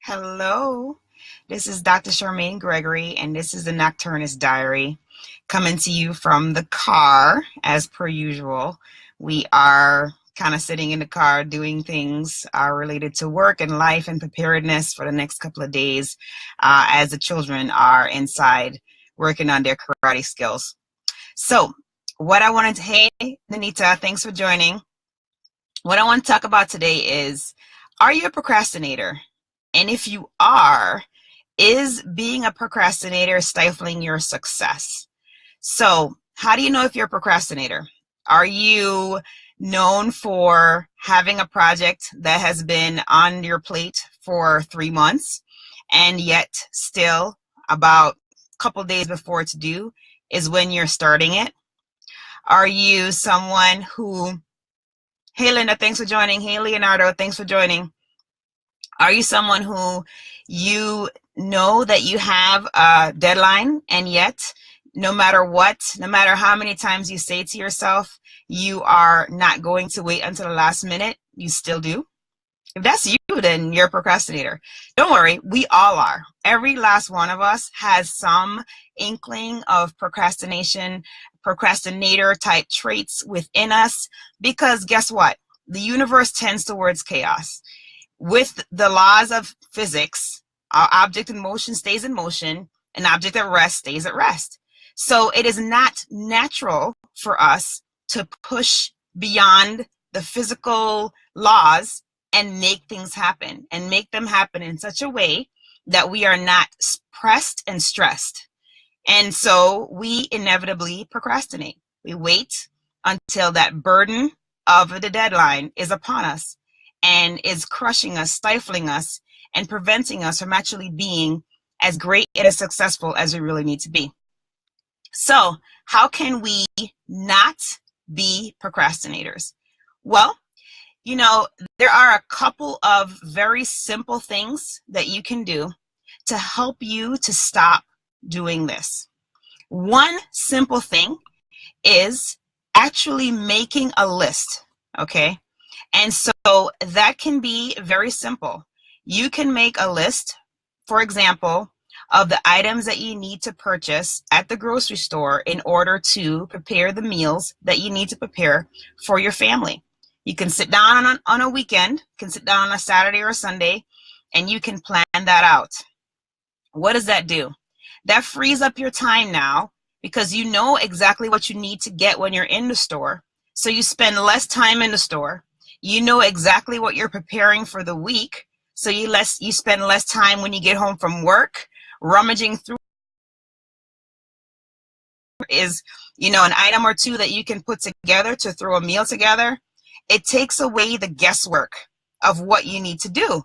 Hello, this is Dr. Charmaine Gregory, and this is the Nocturnist Diary coming to you from the car as per usual. We are kind of sitting in the car doing things related to work and life and preparedness for the next couple of days as the children are inside working on their karate skills. So, hey, Nanita, thanks for joining. What I want to talk about today is, are you a procrastinator? And if you are, is being a procrastinator stifling your success? So, how do you know if you're a procrastinator? Are you known for having a project that has been on your plate for 3 months, and yet still about a couple days before it's due is when you're starting it? Are you someone who, hey Linda, thanks for joining. Hey Leonardo, thanks for joining. Are you someone who you know that you have a deadline, and yet no matter what, no matter how many times you say to yourself you are not going to wait until the last minute, you still do? If that's you, then you're a procrastinator. Don't worry, we all are. Every last one of us has some inkling of procrastinator type traits within us, because guess what? The universe tends towards chaos. With the laws of physics, our object in motion stays in motion, an object at rest stays at rest. So it is not natural for us to push beyond the physical laws and make things happen, and make them happen in such a way that we are not pressed and stressed. And so we inevitably procrastinate. We wait until that burden of the deadline is upon us and is crushing us, stifling us, and preventing us from actually being as great and as successful as we really need to be. So, how can we not be procrastinators? Well, there are a couple of very simple things that you can do to help you to stop doing this. One simple thing is actually making a list, okay? And so that can be very simple. You can make a list, for example, of the items that you need to purchase at the grocery store in order to prepare the meals that you need to prepare for your family. You can sit down on a weekend, can sit down on a Saturday or a Sunday, and you can plan that out. What does that do? That frees up your time now, because you know exactly what you need to get when you're in the store. So you spend less time in the store. You know exactly what you're preparing for the week, so you spend less time when you get home from work rummaging through is an item or two that you can put together to throw a meal together. It takes away the guesswork of what you need to do,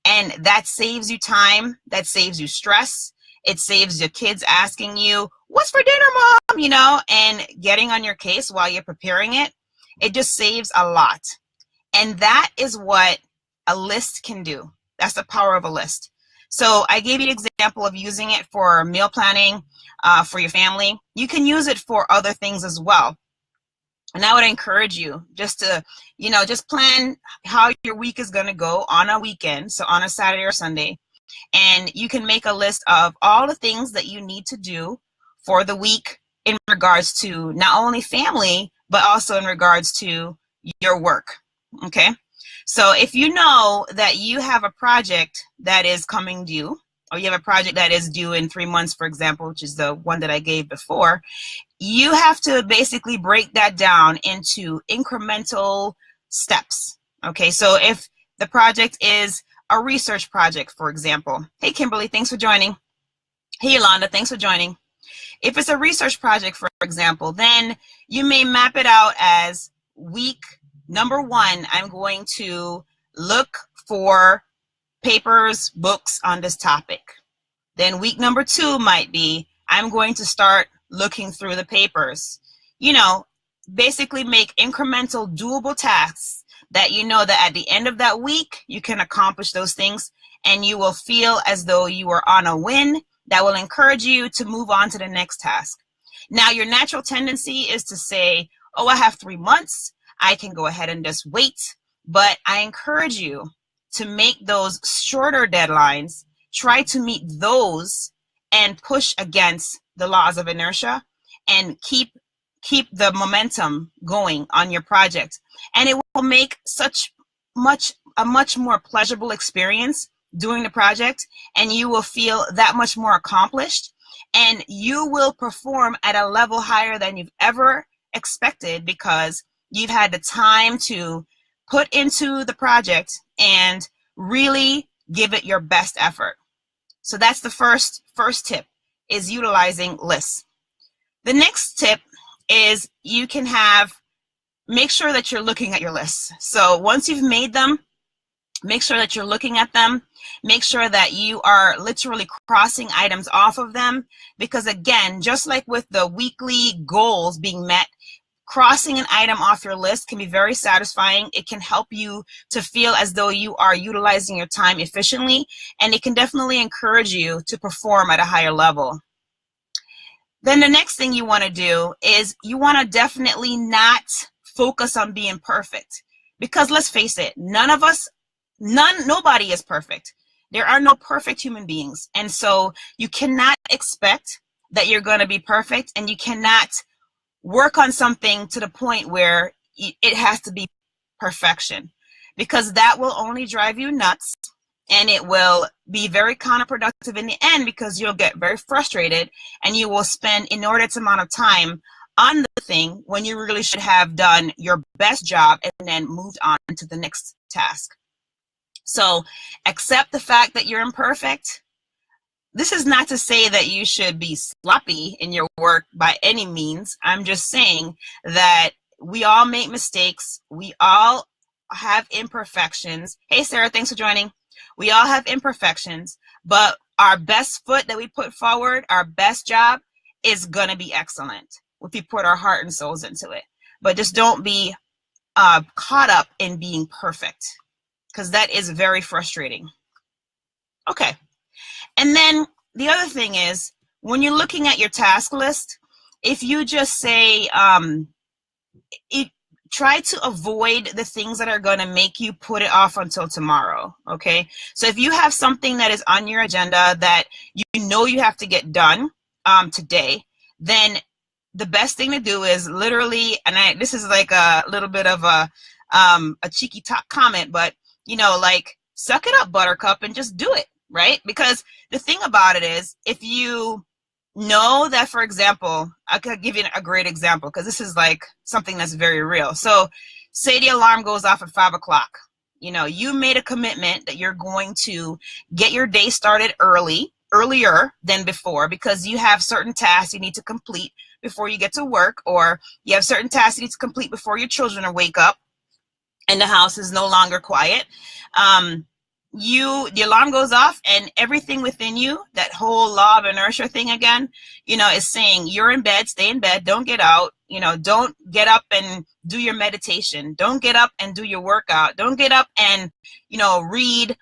and that saves you time, that saves you stress. It saves your kids asking you, what's for dinner, mom, and getting on your case while you're preparing it. It just saves a lot. And that is what a list can do. That's the power of a list. So I gave you an example of using it for meal planning for your family. You can use it for other things as well. And I would encourage you just to, just plan how your week is going to go on a weekend, so on a Saturday or Sunday. And you can make a list of all the things that you need to do for the week in regards to not only family, but also in regards to your work. Okay, so if you know that you have a project that is coming due, or you have a project that is due in 3 months, for example, which is the one that I gave before, you have to basically break that down into incremental steps. Okay, so if the project is a research project, for example, hey Kimberly, thanks for joining. Hey Yolanda, thanks for joining. If it's a research project, for example, then you may map it out as week number 1, I'm going to look for papers, books on this topic. Then week number 2 might be, I'm going to start looking through the papers. Basically make incremental doable tasks that that at the end of that week, you can accomplish those things, and you will feel as though you are on a win that will encourage you to move on to the next task. Now, your natural tendency is to say, oh, I have 3 months. I can go ahead and just wait. But I encourage you to make those shorter deadlines, try to meet those and push against the laws of inertia and keep the momentum going on your project. And it will make a much more pleasurable experience doing the project, and you will feel that much more accomplished, and you will perform at a level higher than you've ever expected because you've had the time to put into the project and really give it your best effort. So that's the first tip, is utilizing lists. The next tip is you can make sure that you're looking at your lists. So once you've made them, make sure that you're looking at them. Make sure that you are literally crossing items off of them, because again, just like with the weekly goals being met, crossing an item off your list can be very satisfying. It can help you to feel as though you are utilizing your time efficiently, and it can definitely encourage you to perform at a higher level. Then the next thing you want to do is you want to definitely not focus on being perfect, because let's face it, nobody is perfect. There are no perfect human beings. And so you cannot expect that you're going to be perfect, and you cannot work on something to the point where it has to be perfection, because that will only drive you nuts, and it will be very counterproductive in the end, because you'll get very frustrated and you will spend inordinate amount of time on the thing when you really should have done your best job and then moved on to the next task. So accept the fact that you're imperfect. This is not to say that you should be sloppy in your work by any means. I'm just saying that we all make mistakes. We all have imperfections. Hey, Sarah, thanks for joining. We all have imperfections, but our best foot that we put forward, our best job, is going to be excellent if we put our heart and souls into it. But just don't be caught up in being perfect, because that is very frustrating. Okay. And then the other thing is, when you're looking at your task list, if you just say, try to avoid the things that are going to make you put it off until tomorrow, okay? So if you have something that is on your agenda that you know you have to get done today, then the best thing to do is literally, and this is like a little bit of a cheeky comment, but like, suck it up, Buttercup, and just do it, right? Because the thing about it is, if you know that, for example, I could give you a great example, because this is like something that's very real. So say the alarm goes off at 5 o'clock. You made a commitment that you're going to get your day started earlier than before, because you have certain tasks you need to complete before you get to work, or you have certain tasks you need to complete before your children wake up and the house is no longer quiet. The alarm goes off, and everything within you, that whole law of inertia thing again, is saying you're in bed, stay in bed, don't get out, don't get up and do your meditation, don't get up and do your workout, don't get up and, read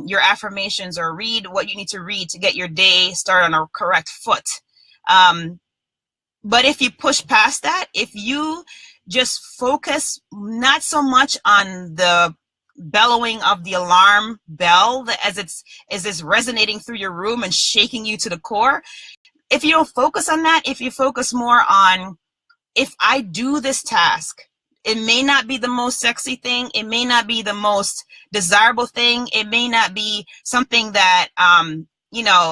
your affirmations or read what you need to read to get your day started on a correct foot. But if you push past that, if you just focus not so much on the bellowing of the alarm bell as it's resonating through your room and shaking you to the core, if you don't focus on that, if you focus more on, if I do this task, it may not be the most sexy thing, it may not be the most desirable thing, it may not be something that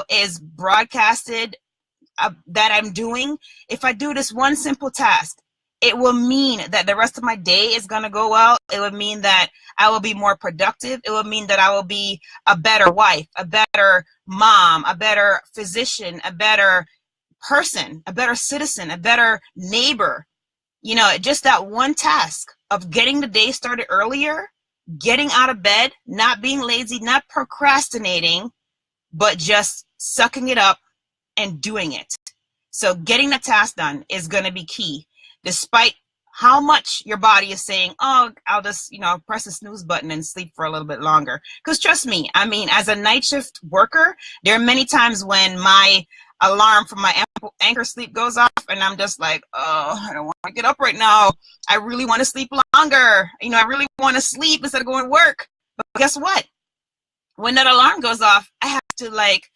is broadcasted that I'm doing. If I do this one simple task, it will mean that the rest of my day is going to go well. It would mean that I will be more productive. It will mean that I will be a better wife, a better mom, a better physician, a better person, a better citizen, a better neighbor. Just that one task of getting the day started earlier, getting out of bed, not being lazy, not procrastinating, but just sucking it up and doing it. So getting the task done is going to be key, despite how much your body is saying, oh, I'll just, press the snooze button and sleep for a little bit longer. Because trust me, as a night shift worker, there are many times when my alarm from my anchor sleep goes off and I'm just like, oh, I don't want to get up right now. I really want to sleep longer. I really want to sleep instead of going to work. But guess what? When that alarm goes off, I have to like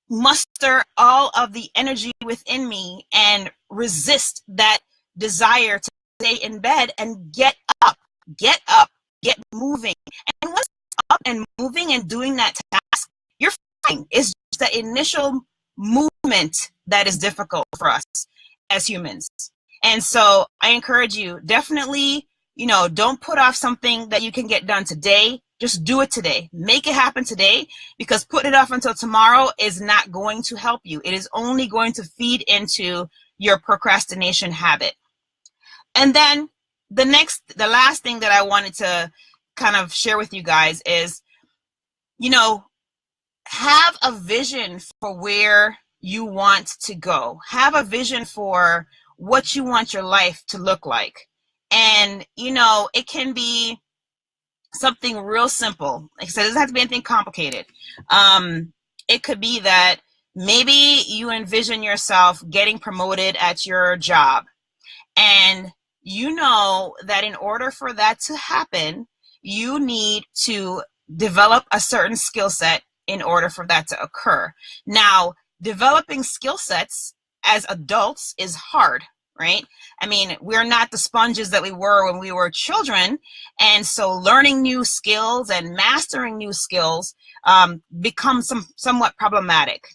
muster all of the energy within me and resist that desire to stay in bed and get up, get moving. And once up and moving and doing that task, you're fine. It's just the initial movement that is difficult for us as humans. And so I encourage you, definitely, don't put off something that you can get done today. Just do it today. Make it happen today, because putting it off until tomorrow is not going to help you. It is only going to feed into your procrastination habit. And then the last thing that I wanted to kind of share with you guys is, have a vision for where you want to go. Have a vision for what you want your life to look like. And, it can be something real simple. Like I said, it doesn't have to be anything complicated. It could be that maybe you envision yourself getting promoted at your job, and you know that in order for that to happen, you need to develop a certain skill set in order for that to occur. Now, developing skill sets as adults is hard, right? I mean, we're not the sponges that we were when we were children. And so learning new skills and mastering new skills becomes somewhat problematic.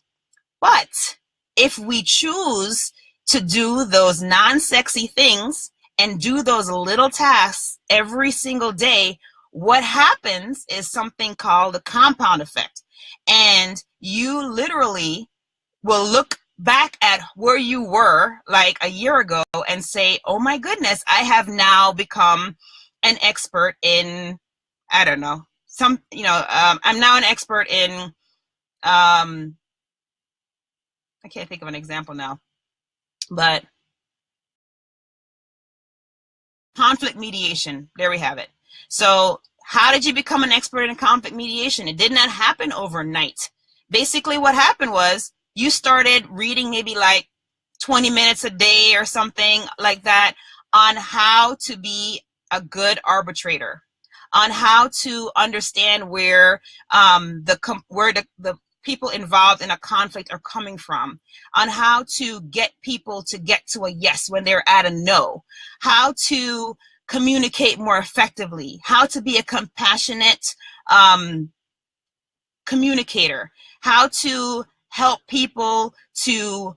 But if we choose to do those non-sexy things and do those little tasks every single day, what happens is something called the compound effect. And you literally will look back at where you were like a year ago and say, oh my goodness, I have now become an expert in, I don't know, I'm now an expert in, I can't think of an example now, but conflict mediation. There we have it. So how did you become an expert in conflict mediation? It did not happen overnight. Basically what happened was you started reading maybe like 20 minutes a day or something like that on how to be a good arbitrator, on how to understand where the people involved in a conflict are coming from, on how to get people to get to a yes when they're at a no, how to communicate more effectively, how to be a compassionate communicator, how to help people to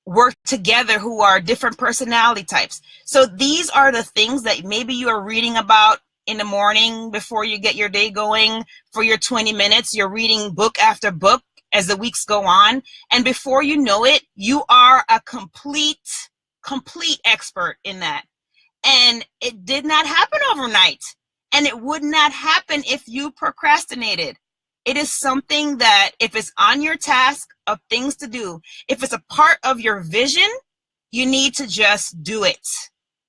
work together who are different personality types. So these are the things that maybe you are reading about in the morning before you get your day going for your 20 minutes. You're reading book after book as the weeks go on. And before you know it, you are a complete expert in that. And it did not happen overnight. And it would not happen if you procrastinated. It is something that if it's on your task of things to do, if it's a part of your vision, you need to just do it.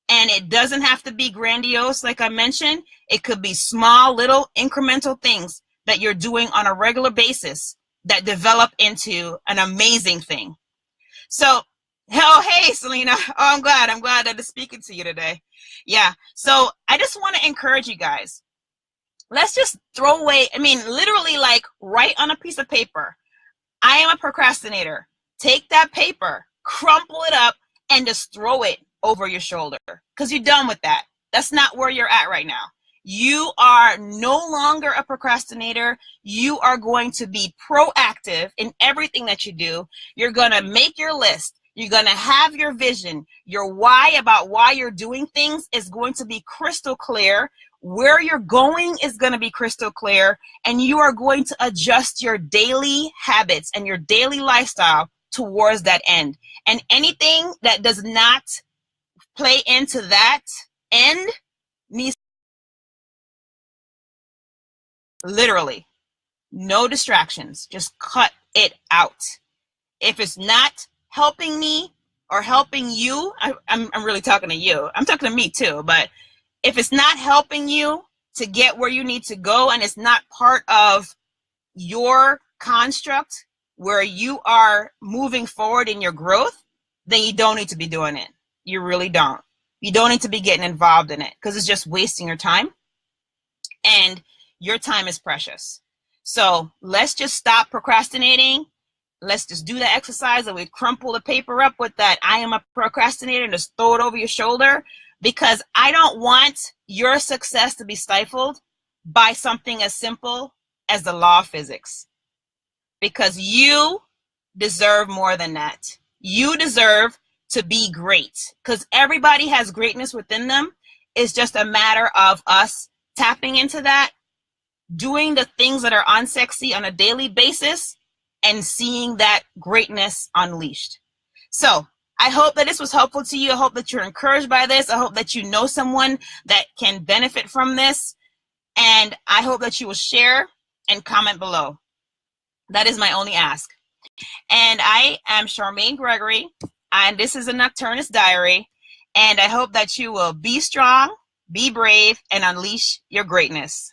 And it doesn't have to be grandiose, like I mentioned. It could be small, little incremental things that you're doing on a regular basis that develop into an amazing thing. So, hey, Selena. Oh, I'm glad that I'm speaking to you today. Yeah. So I just want to encourage you guys. Let's just throw away, literally like write on a piece of paper, I am a procrastinator. Take that paper, crumple it up, and just throw it over your shoulder because you're done with that. That's not where you're at right now. You are no longer a procrastinator. You are going to be proactive in everything that you do. You're going to make your list. You're going to have your vision. Your why about why you're doing things is going to be crystal clear. Where you're going is going to be crystal clear. And you are going to adjust your daily habits and your daily lifestyle towards that end. And anything that does not play into that end needs literally no distractions. Just cut it out. If it's not helping me or helping you, I'm really talking to you. I'm talking to me too. But if it's not helping you to get where you need to go and it's not part of your construct where you are moving forward in your growth, then you don't need to be doing it. You really don't. You don't need to be getting involved in it because it's just wasting your time. And your time is precious. So let's just stop procrastinating. Let's just do the exercise and we crumple the paper up with that I am a procrastinator and just throw it over your shoulder, because I don't want your success to be stifled by something as simple as the law of physics, because you deserve more than that. You deserve to be great, because everybody has greatness within them. It's just a matter of us tapping into that, doing the things that are unsexy on a daily basis, and seeing that greatness unleashed. So I hope that this was helpful to you. I hope that you're encouraged by this. I hope that you know someone that can benefit from this. And I hope that you will share and comment below. That is my only ask. And I am Charmaine Gregory, and this is a Nocturnist Diary. And I hope that you will be strong, be brave, and unleash your greatness.